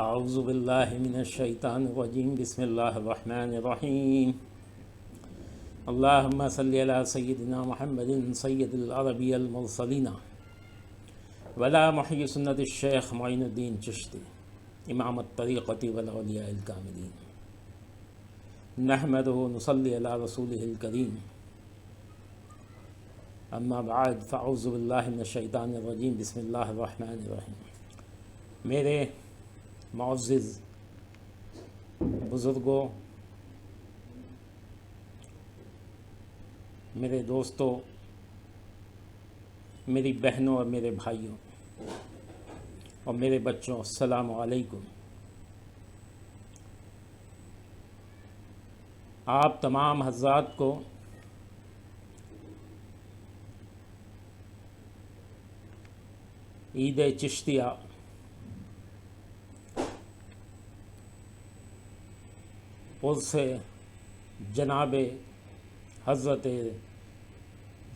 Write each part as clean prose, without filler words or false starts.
اعوذ باللہ من الشیطان الرجیم بسم اللہ الرحمن الرحیم اللہم صلی علی سیدنا محمد سید العربی المرسلین ولا محی سنت الشیخ معین الدین چشتی امام الطریقۃ والاولیاء الکاملین نحمدہ نصلی علی رسولہ الکریم اما بعد فاعوذ باللہ من الشیطان الرجیم بسم اللہ الرحمن الرحیم۔ میرے معزز بزرگوں، میرے دوستوں، میری بہنوں اور میرے بھائیوں اور میرے بچوں، السلام علیکم۔ آپ تمام حضرات کو عید چشتیہ عرس جناب حضرت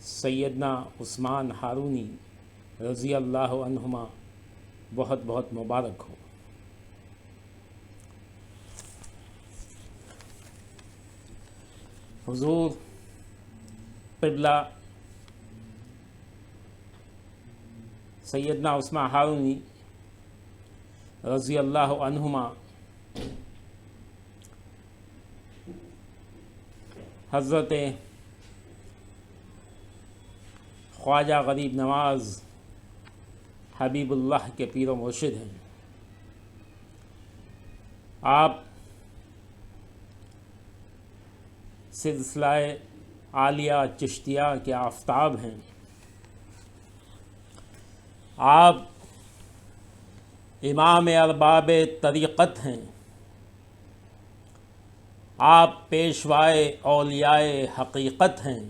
سیدنا عثمان ہارونی رضی اللہ عنہما بہت بہت مبارک ہو۔ حضور قبلہ سیدنا عثمان ہارونی رضی اللہ عنہما حضرت خواجہ غریب نواز حبیب اللہ کے پیر و مرشد ہیں۔ آپ سلسلہ عالیہ چشتیہ کے آفتاب ہیں۔ آپ امام ارباب طریقت ہیں۔ آپ پیشوائے اولیاء حقیقت ہیں۔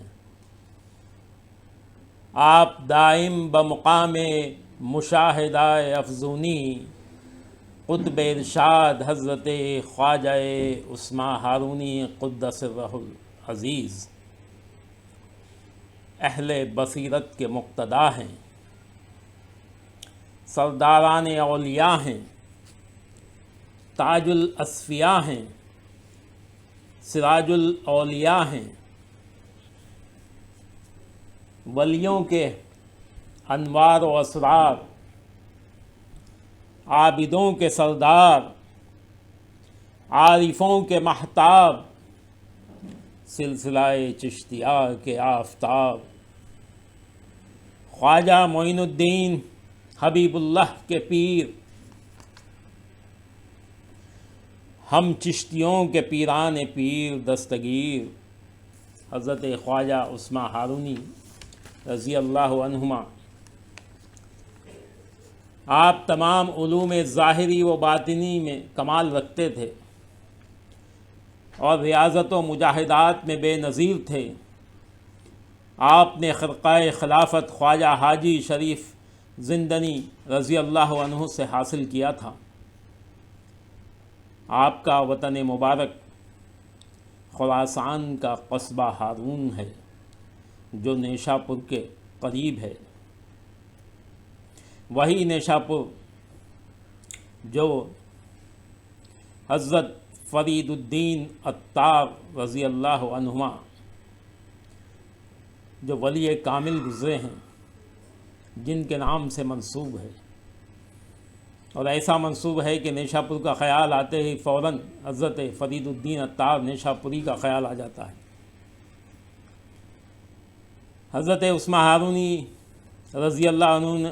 آپ دائم بمقام مشاہدہ افزونی قطب ارشاد حضرت خواجہ عثمان ہارونی قدس سرہ العزیز اہل بصیرت کے مقتدا ہیں، سرداران اولیاء ہیں، تاج الاصفیاء ہیں، سراج الاولیاء ہیں، ولیوں کے انوار و اسرار، عابدوں کے سردار، عارفوں کے مہتاب، سلسلہ چشتیہ کے آفتاب، خواجہ معین الدین حبیب اللہ کے پیر، ہم چشتیوں کے پیران پیر دستگیر حضرت خواجہ عثمان ہارونی رضی اللہ عنہما۔ آپ تمام علوم ظاہری و باطنی میں کمال رکھتے تھے اور ریاضت و مجاہدات میں بے نظیر تھے۔ آپ نے خرقہ خلافت خواجہ حاجی شریف زندنی رضی اللہ عنہ سے حاصل کیا تھا۔ آپ کا وطن مبارک خراسان کا قصبہ ہارون ہے جو نیشاپور کے قریب ہے۔ وہی نیشاپور جو حضرت فرید الدین عطار رضی اللہ عنہما جو ولی کامل گزرے ہیں، جن کے نام سے منسوب ہے، اور ایسا منسوب ہے کہ نیشاپور کا خیال آتے ہی فوراً حضرت فرید الدین عطار نیشاپوری کا خیال آ جاتا ہے۔ حضرت عثمان ہارونی رضی اللہ عنہ نے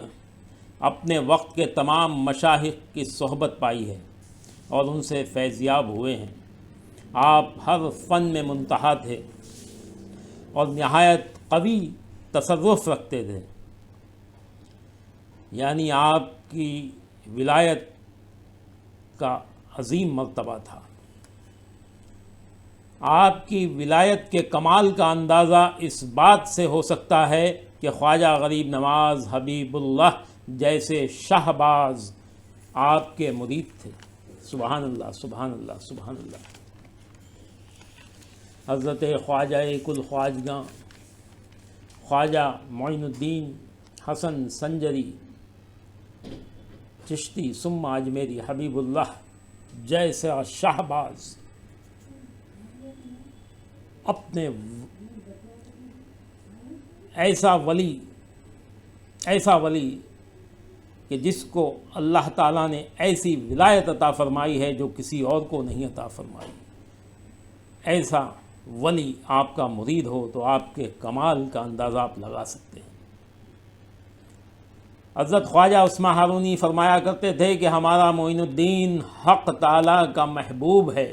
اپنے وقت کے تمام مشائخ کی صحبت پائی ہے اور ان سے فیضیاب ہوئے ہیں۔ آپ ہر فن میں منتہا تھے اور نہایت قوی تصرف رکھتے تھے، یعنی آپ کی ولایت کا عظیم مرتبہ تھا۔ آپ کی ولایت کے کمال کا اندازہ اس بات سے ہو سکتا ہے کہ خواجہ غریب نواز حبیب اللہ جیسے شہباز آپ کے مرید تھے۔ سبحان اللہ، سبحان اللہ، سبحان اللہ۔ حضرت خواجہ کل خواجگاں خواجہ معین الدین حسن سنجری چشتی ثم اجمیری حبیب اللہ جیسا شہباز اپنے ایسا ولی کہ جس کو اللہ تعالیٰ نے ایسی ولایت عطا فرمائی ہے جو کسی اور کو نہیں عطا فرمائی، ایسا ولی آپ کا مرید ہو تو آپ کے کمال کا اندازہ آپ لگا سکتے ہیں۔ حضرت خواجہ عثمان ہارونی فرمایا کرتے تھے کہ ہمارا معین الدین حق تعالیٰ کا محبوب ہے،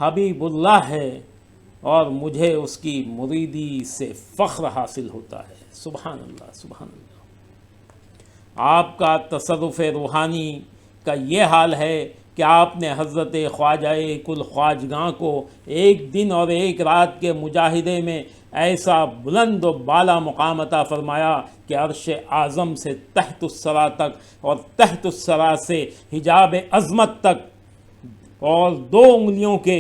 حبیب اللہ ہے، اور مجھے اس کی مریدی سے فخر حاصل ہوتا ہے۔ سبحان اللہ، سبحان اللہ۔ آپ کا تصرف روحانی کا یہ حال ہے کہ آپ نے حضرت خواجہ کل خواجگاں کو ایک دن اور ایک رات کے مجاہدے میں ایسا بلند و بالا مقام عطا فرمایا کہ عرش اعظم سے تحت الثری تک اور تحت الثری سے حجاب عظمت تک اور 2 انگلیوں کے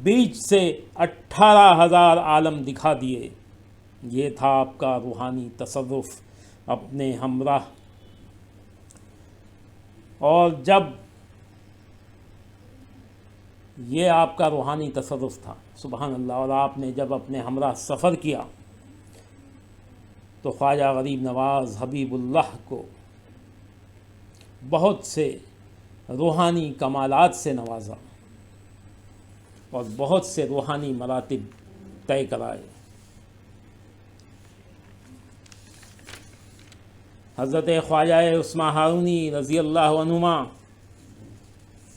بیچ سے 18,000 عالم دکھا دیے۔ یہ تھا آپ کا روحانی تصرف اپنے ہمراہ۔ اور جب یہ آپ کا روحانی تصرف تھا، سبحان اللہ، اور آپ نے جب اپنے ہمراہ سفر کیا تو خواجہ غریب نواز حبیب اللہ کو بہت سے روحانی کمالات سے نوازا اور بہت سے روحانی مراتب طے کرائے۔ حضرت خواجہ عثمان ہارونی رضی اللہ عنہما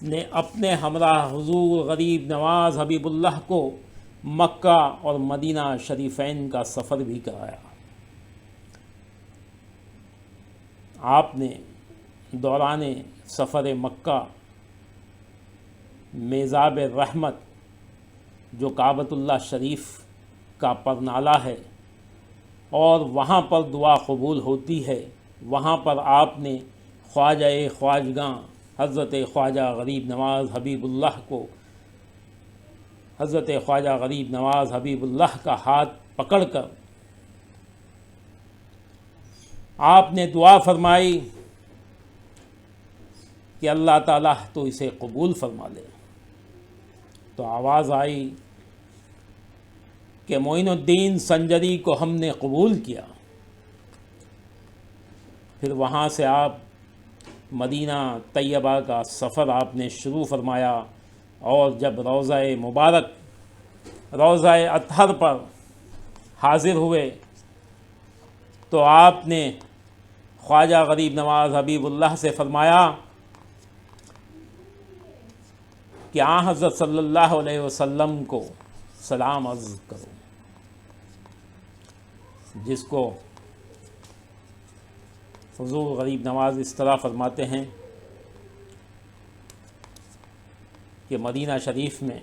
نے اپنے ہمراہ حضور غریب نواز حبیب اللہ کو مکہ اور مدینہ شریفین کا سفر بھی کرایا۔ آپ نے دوران سفر مکہ میزاب رحمت جو کعبۃ اللہ شریف کا پرنالہ ہے اور وہاں پر دعا قبول ہوتی ہے، وہاں پر آپ نے خواجہ خواجگاں حضرت خواجہ غریب نواز حبیب اللہ کو، حضرت خواجہ غریب نواز حبیب اللہ کا ہاتھ پکڑ کر آپ نے دعا فرمائی کہ اللہ تعالیٰ تو اسے قبول فرما لے۔ تو آواز آئی کہ معین الدین سنجری کو ہم نے قبول کیا۔ پھر وہاں سے آپ مدینہ طیبہ کا سفر آپ نے شروع فرمایا، اور جب روضہ مبارک روضہ اطہر پر حاضر ہوئے تو آپ نے خواجہ غریب نواز حبیب اللہ سے فرمایا کہ آن حضرت صلی اللہ علیہ وسلم کو سلام عرض کرو، جس کو حضور غریب نواز اس طرح فرماتے ہیں کہ مدینہ شریف میں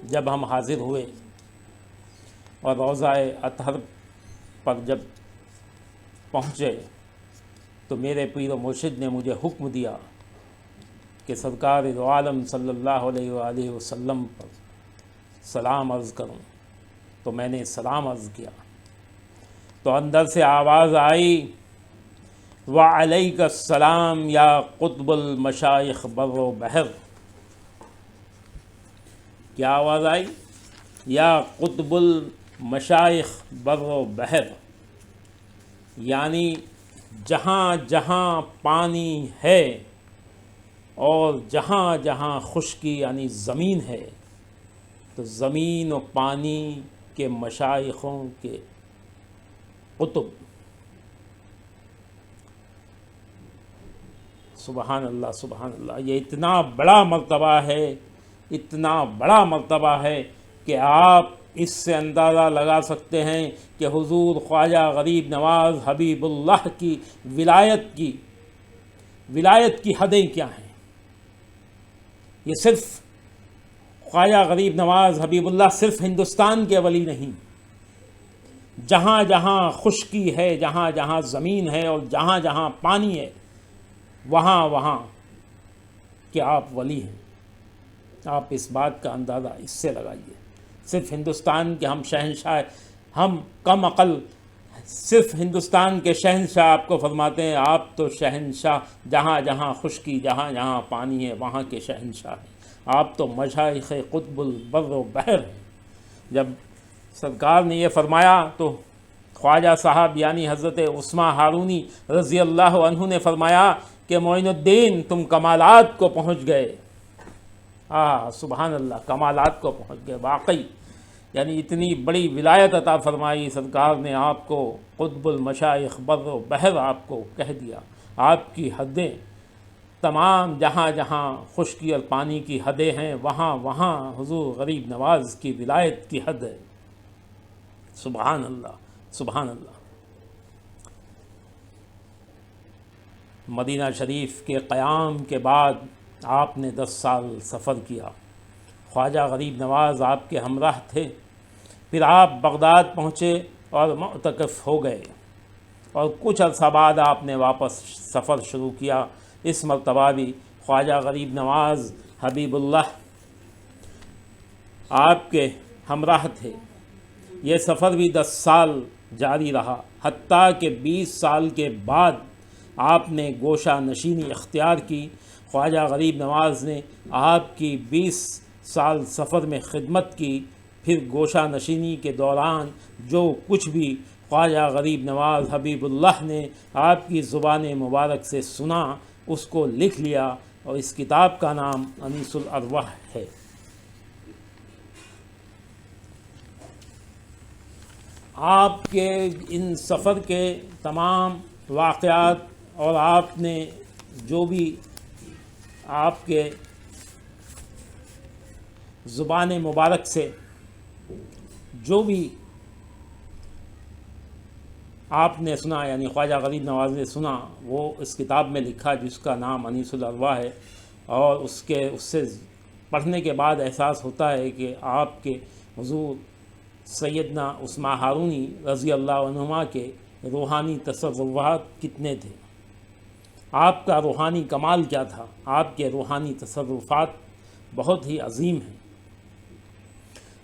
جب ہم حاضر ہوئے اور روضہ اطہر پر جب پہنچے تو میرے پیر و مرشد نے مجھے حکم دیا کہ سرکار دو عالم صلی اللہ علیہ وآلہ وسلم پر سلام عرض کروں، تو میں نے سلام عرض کیا تو اندر سے آواز آئی وعلیک السلام یا قطب المشائخ بر و بحر۔ کیا آواز آئی؟ یا قطب المشائخ بر و بحر، یعنی جہاں جہاں پانی ہے اور جہاں جہاں خشکی یعنی زمین ہے، تو زمین و پانی کے مشائخوں کے قطب، سبحان اللہ سبحان اللہ، یہ اتنا بڑا مرتبہ ہے، اتنا بڑا مرتبہ ہے کہ آپ اس سے اندازہ لگا سکتے ہیں کہ حضور خواجہ غریب نواز حبیب اللہ کی ولایت کی حدیں کیا ہیں۔ یہ صرف خواجہ غریب نواز حبیب اللہ صرف ہندوستان کے ولی نہیں، جہاں جہاں خشکی ہے، جہاں جہاں زمین ہے اور جہاں جہاں پانی ہے، وہاں وہاں کہ آپ ولی ہیں۔ آپ اس بات کا اندازہ اس سے لگائیے، صرف ہندوستان کے ہم شہنشاہ، ہم کم عقل صرف ہندوستان کے شہنشاہ آپ کو فرماتے ہیں آپ تو شہنشاہ، جہاں جہاں خشکی جہاں جہاں پانی ہے وہاں کے شہنشاہ ہیں، آپ تو مشائخ قطب البر و بحر ہیں۔ جب سرکار نے یہ فرمایا تو خواجہ صاحب یعنی حضرت عثمان ہارونی رضی اللہ عنہ نے فرمایا کہ معین الدین تم کمالات کو پہنچ گئے۔ سبحان اللہ، کمالات کو پہنچ گئے واقعی، یعنی اتنی بڑی ولایت عطا فرمائی سرکار نے آپ کو، قطب المشائخ بر و بحر آپ کو کہہ دیا۔ آپ کی حدیں تمام، جہاں جہاں خشکی اور پانی کی حدیں ہیں وہاں وہاں حضور غریب نواز کی ولایت کی حد ہے۔ سبحان اللہ، سبحان اللہ۔ مدینہ شریف کے قیام کے بعد آپ نے 10 سال سفر کیا، خواجہ غریب نواز آپ کے ہمراہ تھے، پھر آپ بغداد پہنچے اور معتکف ہو گئے، اور کچھ عرصہ بعد آپ نے واپس سفر شروع کیا۔ اس مرتبہ بھی خواجہ غریب نواز حبیب اللہ آپ کے ہمراہ تھے۔ یہ سفر بھی 10 سال جاری رہا، حتیٰ کہ 20 سال کے بعد آپ نے گوشہ نشینی اختیار کی۔ خواجہ غریب نواز نے آپ کی 20 سال سفر میں خدمت کی، پھر گوشہ نشینی کے دوران جو کچھ بھی خواجہ غریب نواز حبیب اللہ نے آپ کی زبان مبارک سے سنا اس کو لکھ لیا، اور اس کتاب کا نام انیس الارواح ہے۔ آپ کے ان سفر کے تمام واقعات اور آپ نے جو بھی آپ کے زبان مبارک سے جو بھی آپ نے سنا، یعنی خواجہ غریب نواز نے سنا، وہ اس کتاب میں لکھا جس کا نام انیس الارواح ہے، اور اس سے پڑھنے کے بعد احساس ہوتا ہے کہ آپ کے حضور سیدنا عثمان ہارونی رضی اللہ عنہما کے روحانی تصرفات کتنے تھے، آپ کا روحانی کمال کیا تھا۔ آپ کے روحانی تصرفات بہت ہی عظیم ہیں،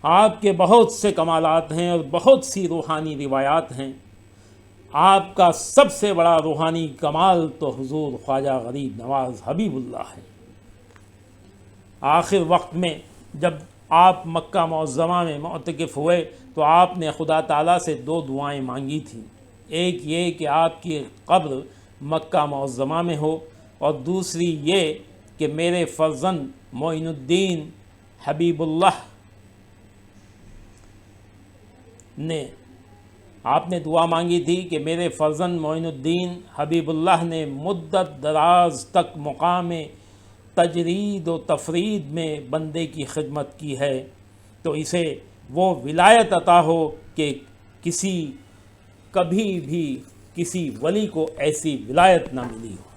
آپ کے بہت سے کمالات ہیں اور بہت سی روحانی روایات ہیں۔ آپ کا سب سے بڑا روحانی کمال تو حضور خواجہ غریب نواز حبیب اللہ ہے۔ آخر وقت میں جب آپ مکہ معظمہ میں معتکف ہوئے تو آپ نے خدا تعالیٰ سے 2 دعائیں مانگی تھیں، ایک یہ کہ آپ کی قبر مکہ معظمہ میں ہو، اور دوسری یہ کہ میرے فرزند معین الدین حبیب اللہ نے، آپ نے دعا مانگی تھی کہ میرے فرزند معین الدین حبیب اللہ نے مدت دراز تک مقام تجرید و تفرید میں بندے کی خدمت کی ہے، تو اسے وہ ولایت عطا ہو کہ کبھی بھی کسی ولی کو ایسی ولایت نہ ملی ہو۔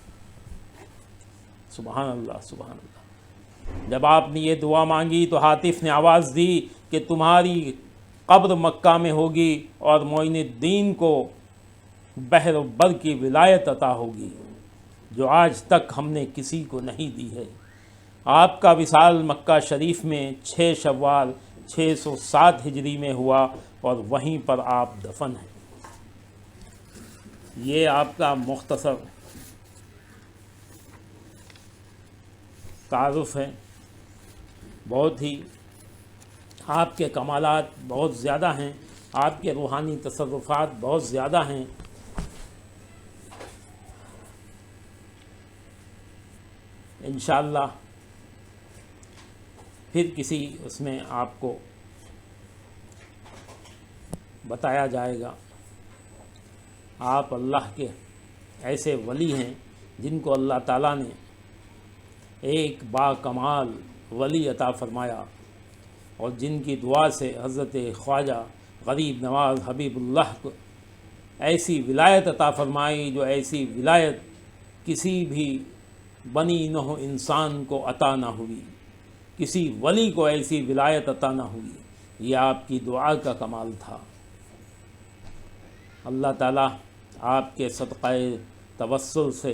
سبحان اللہ، سبحان اللہ۔ جب آپ نے یہ دعا مانگی تو ہاتف نے آواز دی کہ تمہاری قبر مکہ میں ہوگی اور معین الدین کو بحر و بر کی ولایت عطا ہوگی جو آج تک ہم نے کسی کو نہیں دی ہے۔ آپ کا وصال مکہ شریف میں 6 شوال 607 ہجری میں ہوا اور وہیں پر آپ دفن ہیں۔ یہ آپ کا مختصر تعارف ہے۔ بہت ہی آپ کے کمالات بہت زیادہ ہیں، آپ کے روحانی تصرفات بہت زیادہ ہیں۔ انشاءاللہ پھر کسی اس میں آپ کو بتایا جائے گا۔ آپ اللہ کے ایسے ولی ہیں جن کو اللہ تعالیٰ نے ایک با کمال ولی عطا فرمایا، اور جن کی دعا سے حضرت خواجہ غریب نواز حبیب اللہ کو ایسی ولایت عطا فرمائی جو ایسی ولایت کسی بھی بنی نوح انسان کو عطا نہ ہوئی، کسی ولی کو ایسی ولایت عطا نہ ہوئی۔ یہ آپ کی دعا کا کمال تھا۔ اللہ تعالیٰ آپ کے صدقہ توسل سے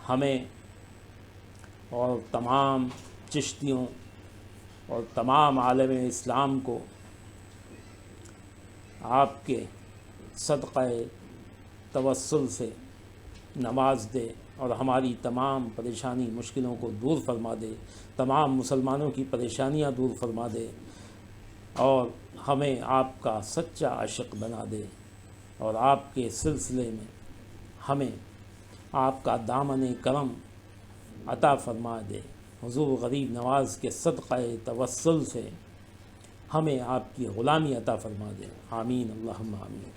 ہمیں اور تمام چشتیوں اور تمام عالم اسلام کو آپ کے صدقہ توسل سے نواز دے اور ہماری تمام پریشانی مشکلوں کو دور فرما دے، تمام مسلمانوں کی پریشانیاں دور فرما دے، اور ہمیں آپ کا سچا عاشق بنا دے، اور آپ کے سلسلے میں ہمیں آپ کا دامن کرم عطا فرما دے۔ حضور غریب نواز کے صدقہ توسل سے ہمیں آپ کی غلامی عطا فرما دے۔ آمین اللہم آمین۔